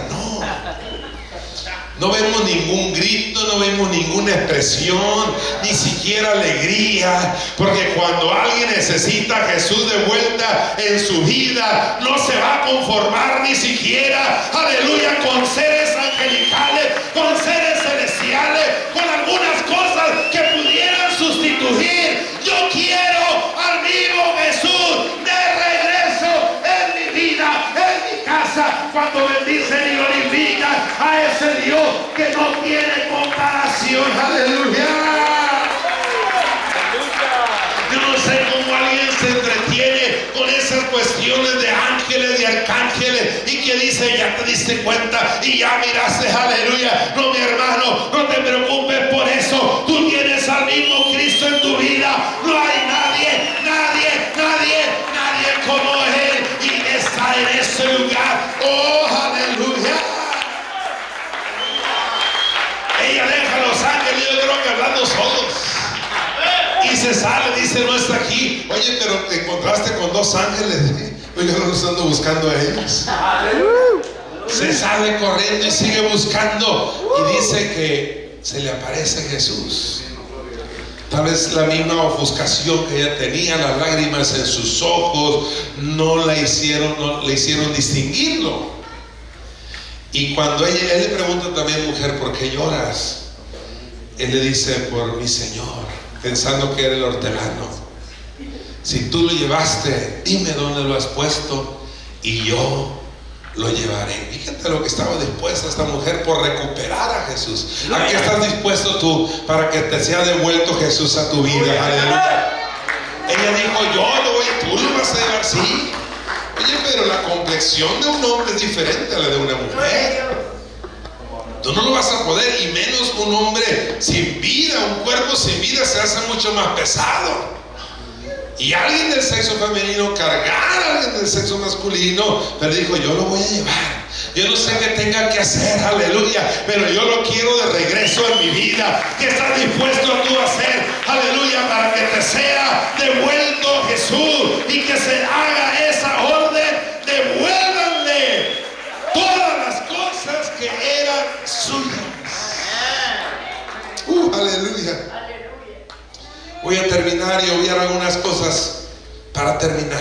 No vemos ningún grito, no vemos ninguna expresión, ni siquiera alegría, porque cuando alguien necesita a Jesús de vuelta en su vida, no se va a conformar ni siquiera, aleluya, con seres angelicales, con seres celestiales, con algunas cosas que pudieran sustituir. Yo quiero al mismo Jesús de regreso en mi vida, en mi casa, cuando bendicen y glorifican a ese Dios que no tiene comparación. Aleluya. Yo no sé cómo alguien se entretiene con esas cuestiones de ángeles y arcángeles y que dice, ya te diste cuenta y ya miraste, aleluya. No, mi hermano, no te preocupes por eso. Tú tienes al mismo Cristo en tu vida. No hay nadie como Él, y está en ese lugar. Oh, aleluya. Ella deja a los ángeles, yo creo que hablando solos, y se sale, dice, no está aquí. Oye, pero te encontraste con dos ángeles. Oye, yo los ando buscando a ellos. Se sale corriendo y sigue buscando, y dice que se le aparece Jesús. Tal vez la misma ofuscación que ella tenía, las lágrimas en sus ojos, no le hicieron distinguirlo. Y cuando él le pregunta también, mujer, ¿por qué lloras? Él le dice, por mi Señor, pensando que era el hortelano. Si tú lo llevaste, dime dónde lo has puesto y yo lo llevaré. Fíjate lo que estaba dispuesta esta mujer por recuperar a Jesús. ¿A qué estás dispuesto tú para que te sea devuelto Jesús a tu vida? Aleluya. Ella dijo, yo lo voy, tú lo vas a llevar, sí. Oye, pero la complexión de un hombre es diferente a la de una mujer. Tú no lo vas a poder, y menos un hombre sin vida. Un cuerpo sin vida se hace mucho más pesado. Y alguien del sexo femenino cargar a alguien del sexo masculino, pero dijo, yo lo voy a llevar. Yo no sé qué tenga que hacer, aleluya, pero yo lo quiero de regreso en mi vida. ¿Qué estás dispuesto tú a hacer, aleluya, para que te sea devuelto Jesús y que se haga esa orden? Devuélvanle todas las cosas que eran suyas. Aleluya. Voy a terminar y obviar algunas cosas para terminar.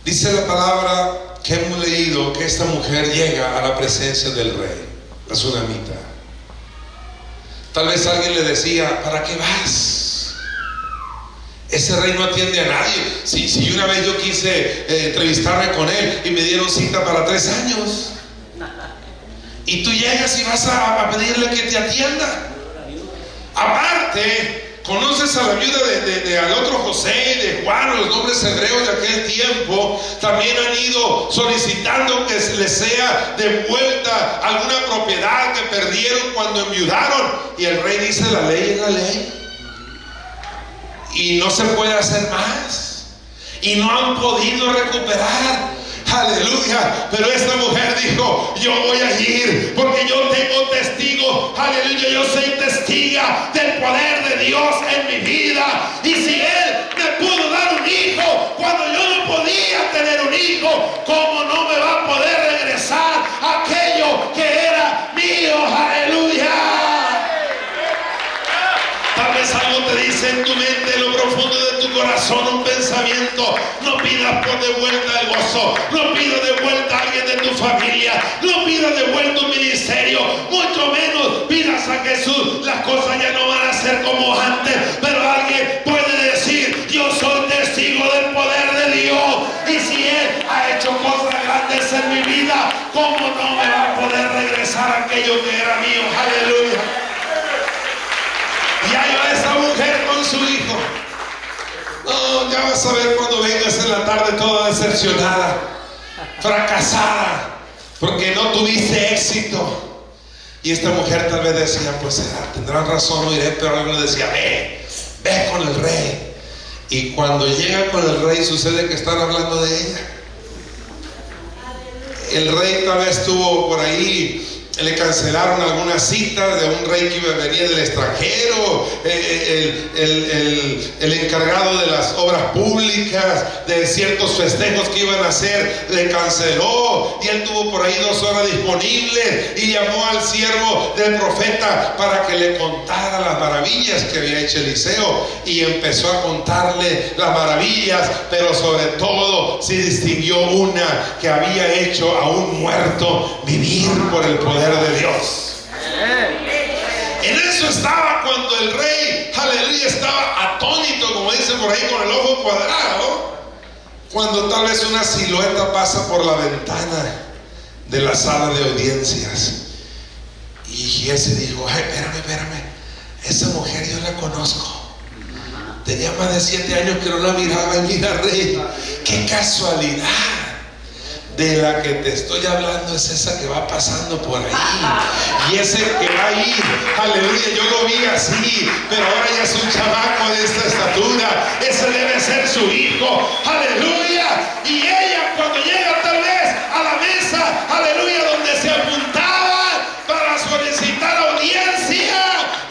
Dice la palabra que hemos leído que esta mujer llega a la presencia del rey, la sunamita. Tal vez alguien le decía: ¿para qué vas? Ese rey no atiende a nadie. Si una vez yo quise entrevistarme con él y me dieron cita para 3 años, y tú llegas y vas a pedirle que te atienda. Aparte, conoces a la viuda de al otro José y de Juan, los nombres hebreos de aquel tiempo. También han ido solicitando que les sea devuelta alguna propiedad que perdieron cuando enviudaron. Y el rey dice: la ley es la ley, y no se puede hacer más, y no han podido recuperar. Aleluya. Pero esta mujer dijo: yo voy a ir porque yo tengo testigos. Aleluya. Yo soy testiga del poder de Dios en mi vida. Y si Él me pudo dar un hijo cuando yo no podía tener un hijo, ¿cómo no me va a poder regresar aquello que era mío? Aleluya. Tal vez algo te dice en tu mente, en lo profundo de tu corazón, un pensamiento: no pidas por de vuelta el gozo, no pidas de vuelta a alguien de tu familia, no pidas de vuelta un ministerio, mucho menos pidas a Jesús. Las cosas ya no van a ser como antes, pero alguien puede decir: yo soy testigo del poder de Dios, y si Él ha hecho cosas grandes en mi vida, ¿cómo no me va a poder regresar aquello que era mío? Aleluya. Y ahí va esa mujer con su hijo. No, ya vas a ver cuando vengas en la tarde toda decepcionada, fracasada, porque no tuviste éxito. Y esta mujer tal vez decía: pues tendrán razón, no iré. Pero algo le decía: ve con el rey. Y cuando llega con el rey, sucede que están hablando de ella. El rey tal vez estuvo por ahí, le cancelaron algunas citas de un rey que venía del extranjero, el encargado de las obras públicas, de ciertos festejos que iban a hacer, le canceló, y él tuvo por ahí 2 horas disponibles y llamó al siervo del profeta para que le contara las maravillas que había hecho Eliseo, y empezó a contarle las maravillas, pero sobre todo se distinguió una: que había hecho a un muerto vivir por el poder de Dios. En eso estaba cuando el rey, aleluya, estaba atónito, como dice por ahí, con el ojo cuadrado, cuando tal vez una silueta pasa por la ventana de la sala de audiencias. Y Giese dijo: ay, espérame, esa mujer yo la conozco, tenía más de 7 años que no la miraba. Y mira, rey, qué casualidad, de la que te estoy hablando es esa que va pasando por ahí. Y ese que va a ir, aleluya, yo lo vi así, pero ahora ya es un chamaco de esta estatura. Ese debe ser su hijo, aleluya. Y ella, cuando llega tal vez a la mesa, aleluya, donde se apuntaban para solicitar audiencia,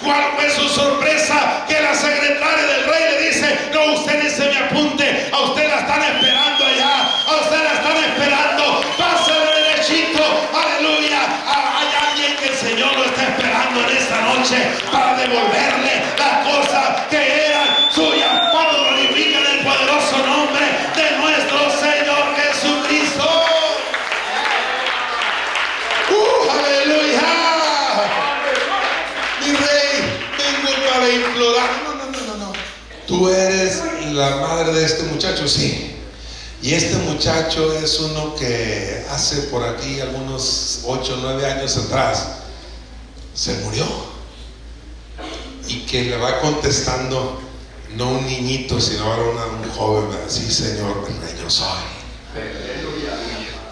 ¿cuál fue su sorpresa? Que la secretaria del rey le dice: no, usted ni se me apunte, a usted la están esperando allá, a usted la están esperando, pásale derechito, aleluya. Hay alguien que el Señor lo está esperando en esta noche para devolverle las cosas que eran suyas. Cuando glorifican el poderoso nombre de nuestro Señor Jesucristo. Aleluya. Mi rey, vengo para implorar. No. Tú eres la madre de este muchacho, sí. Y este muchacho es uno que hace por aquí algunos 8 o 9 años atrás se murió. Y que le va contestando, no un niñito, sino ahora un joven. Sí, Señor, mi rey, yo soy.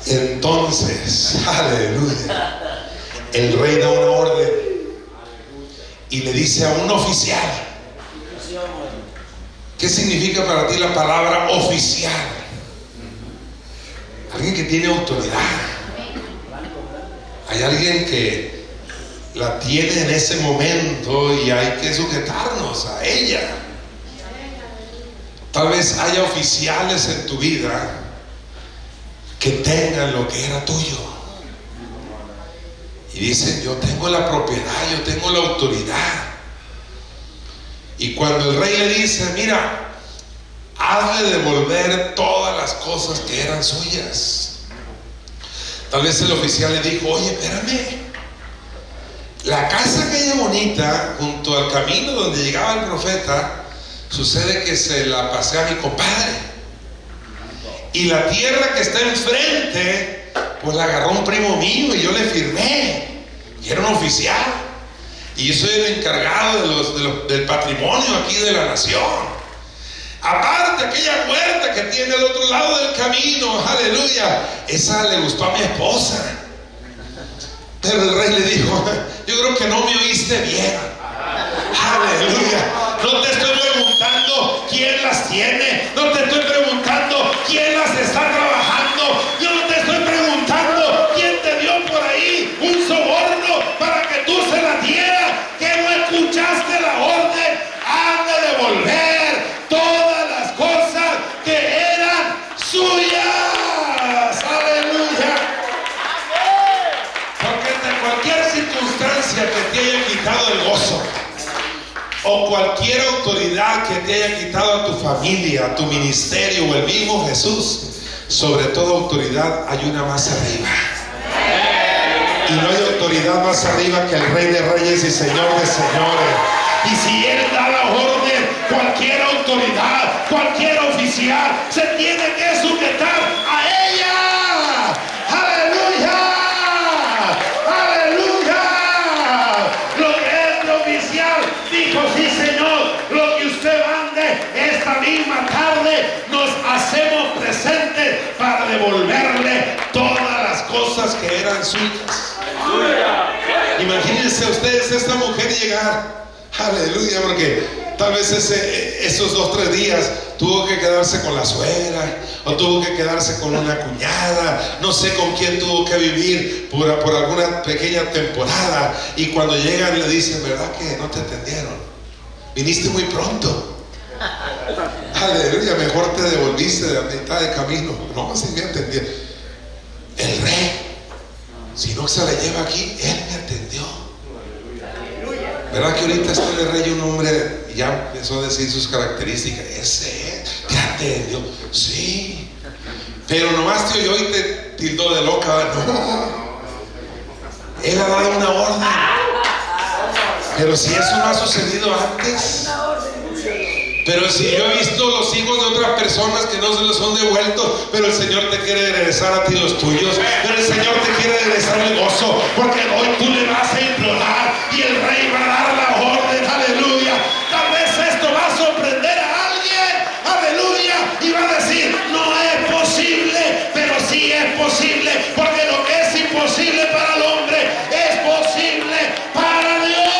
Entonces, aleluya, el rey da una orden y le dice a un oficial. ¿Qué significa para ti la palabra oficial? Alguien que tiene autoridad. Hay alguien que la tiene en ese momento y hay que sujetarnos a ella. Tal vez haya oficiales en tu vida que tengan lo que era tuyo y dicen: yo tengo la propiedad, yo tengo la autoridad. Y cuando el rey le dice: mira, hazle devolver todas las cosas que eran suyas, tal vez el oficial le dijo: oye, espérame, La casa aquella bonita, junto al camino donde llegaba el profeta, sucede que se la pasé a mi compadre. Y la tierra que está enfrente, pues la agarró un primo mío y yo le firmé. Y era un oficial. Y yo soy el encargado del patrimonio aquí de la nación. Aparte, aquella huerta que tiene al otro lado del camino, aleluya, esa le gustó a mi esposa. Pero el rey le dijo: yo creo que no me oíste bien. Aleluya. No te estoy preguntando quién las tiene. No te estoy preguntando quién las está trabajando. Yo no te estoy preguntando quién te dio por ahí un soborno para que tú se la dieras. Que no escuchaste la orden. Han de devolver todas las cosas que eran suyas. Aleluya. Porque de cualquier circunstancia que te haya quitado el gozo, o cualquier autoridad que te haya quitado a tu familia, a tu ministerio o el mismo Jesús, sobre toda autoridad hay una más arriba. Y no hay autoridad más arriba que el Rey de Reyes y Señor de Señores. Y si Él da la orden, cualquier autoridad, cualquier oficial se tiene que sujetar a ella. ¡Aleluya! ¡Aleluya! Lo que este oficial dijo: sí, Señor, lo que usted mande, esta misma tarde nos hacemos presentes para devolverle todas las cosas que eran suyas. Imagínense ustedes esta mujer llegar, aleluya, porque tal vez esos 2 o 3 días tuvo que quedarse con la suegra, o tuvo que quedarse con una cuñada, no sé con quién tuvo que vivir por alguna pequeña temporada. Y cuando llegan le dicen: ¿verdad que no te atendieron? Viniste muy pronto. Aleluya, mejor te devolviste de la mitad de camino. No, así me atendieron. El rey, si no se la lleva aquí, él me atendió. ¿Verdad que ahorita estoy de rey un hombre ya empezó a decir sus características? Ese te atendió. Sí, pero nomás te oyó y te tildó de loca. No, él ha dado una orden. Pero si eso no ha sucedido antes, pero si yo he visto los hijos de otras personas que no se los son devueltos, pero el Señor te quiere regresar a ti los tuyos. Pero el Señor te quiere regresar el gozo, porque hoy tú le vas a implorar y el rey va a dar la orden. Aleluya. Tal vez esto va a sorprender a alguien. Aleluya. Y va a decir: no es posible, pero sí es posible, porque lo que es imposible para el hombre es posible para Dios.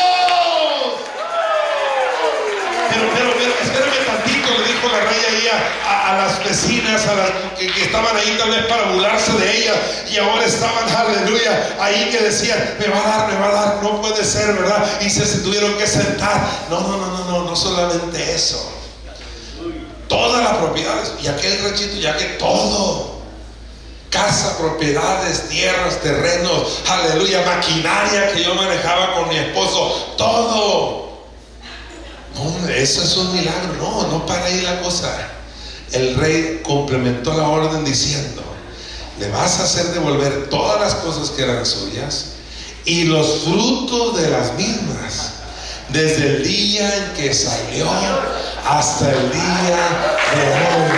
Pero espérame tantito, le dijo la rey ahí a las vecinas, a las que estaban ahí tal vez para burlarse de ella, y ahora estaban, aleluya, ahí que decían: me va a dar, no puede ser, ¿verdad? Y se tuvieron que sentar. No solamente eso, todas las propiedades, y aquel ranchito, ya que todo, casa, propiedades, tierras, terrenos, aleluya, maquinaria que yo manejaba con mi esposo, todo. No, eso es un milagro. No para ahí la cosa. El rey complementó la orden diciendo: le vas a hacer devolver todas las cosas que eran suyas y los frutos de las mismas, desde el día en que salió hasta el día de hoy.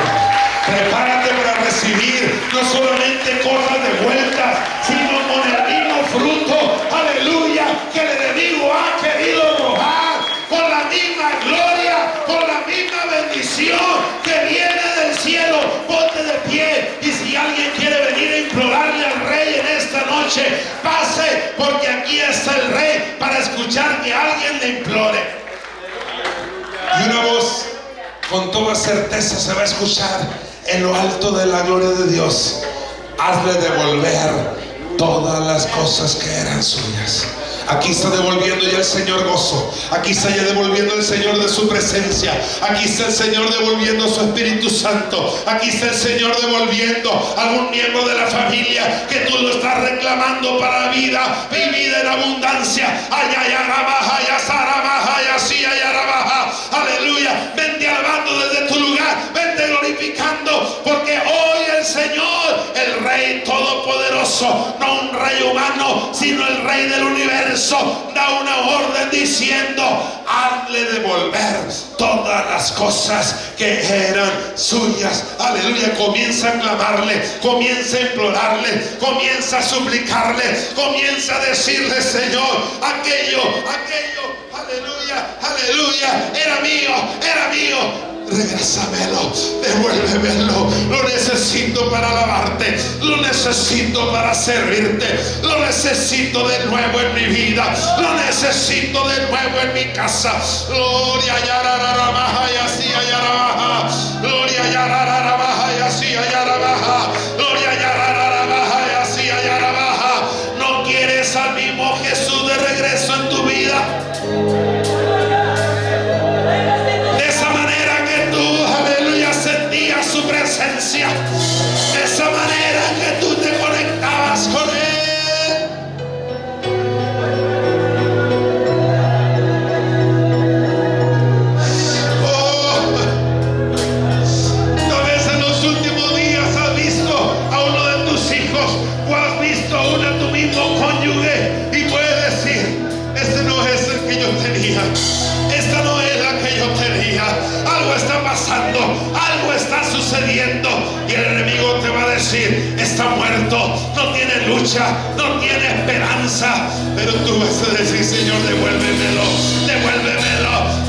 Prepárate para recibir no solamente cosas devueltas, sino con el mismo fruto, aleluya, que el enemigo ha querido robar. Con la misma gloria, con la misma bendición que viene del cielo. Ponte de pie, y si alguien quiere venir a implorarle al rey en esta noche, pase, porque aquí está el rey para escuchar que alguien le implore. Y una voz con toda certeza se va a escuchar en lo alto de la gloria de Dios: hazle devolver todas las cosas que eran suyas. Aquí está devolviendo ya el Señor gozo. Aquí está ya devolviendo el Señor de su presencia. Aquí está el Señor devolviendo su Espíritu Santo. Aquí está el Señor devolviendo a algún miembro de la familia que tú lo estás reclamando para vida y vida en abundancia. Aleluya. Vente alabando desde tu lugar. Vente glorificando, porque hoy el Señor, el Rey Todopoderoso,
poderoso, no un rey humano, sino el rey del universo, da una orden diciendo: hazle devolver todas las cosas que eran suyas. Aleluya. Comienza a clamarle, comienza a implorarle, comienza a suplicarle, comienza a decirle: Señor, aquello, aleluya, aleluya, era mío, regrésamelo, devuélvemelo. Lo necesito para alabarte, lo necesito para servirte, lo necesito de nuevo en mi vida, lo necesito de nuevo en mi casa. Gloria a Yararabaja y así a Yarabaja, gloria a Yararabaja y así a Yarabaja, gloria a Yararabaja y así a Yarabaja. ¿No quieres al mismo Jesús de regreso en tu vida? Su presencia, de esa manera que tú te conectabas con Él. Tal vez en los últimos días has visto a uno de tus hijos o has visto a uno de tu mismo cónyuge y puedes decir: este no es el que yo tenía, esta no es la que yo tenía. Algo está pasando, algo está sucediendo, y el enemigo te va a decir: está muerto, no tiene lucha, no tiene esperanza. Pero tú vas a decir: Señor, devuélvemelo, devuélvemelo,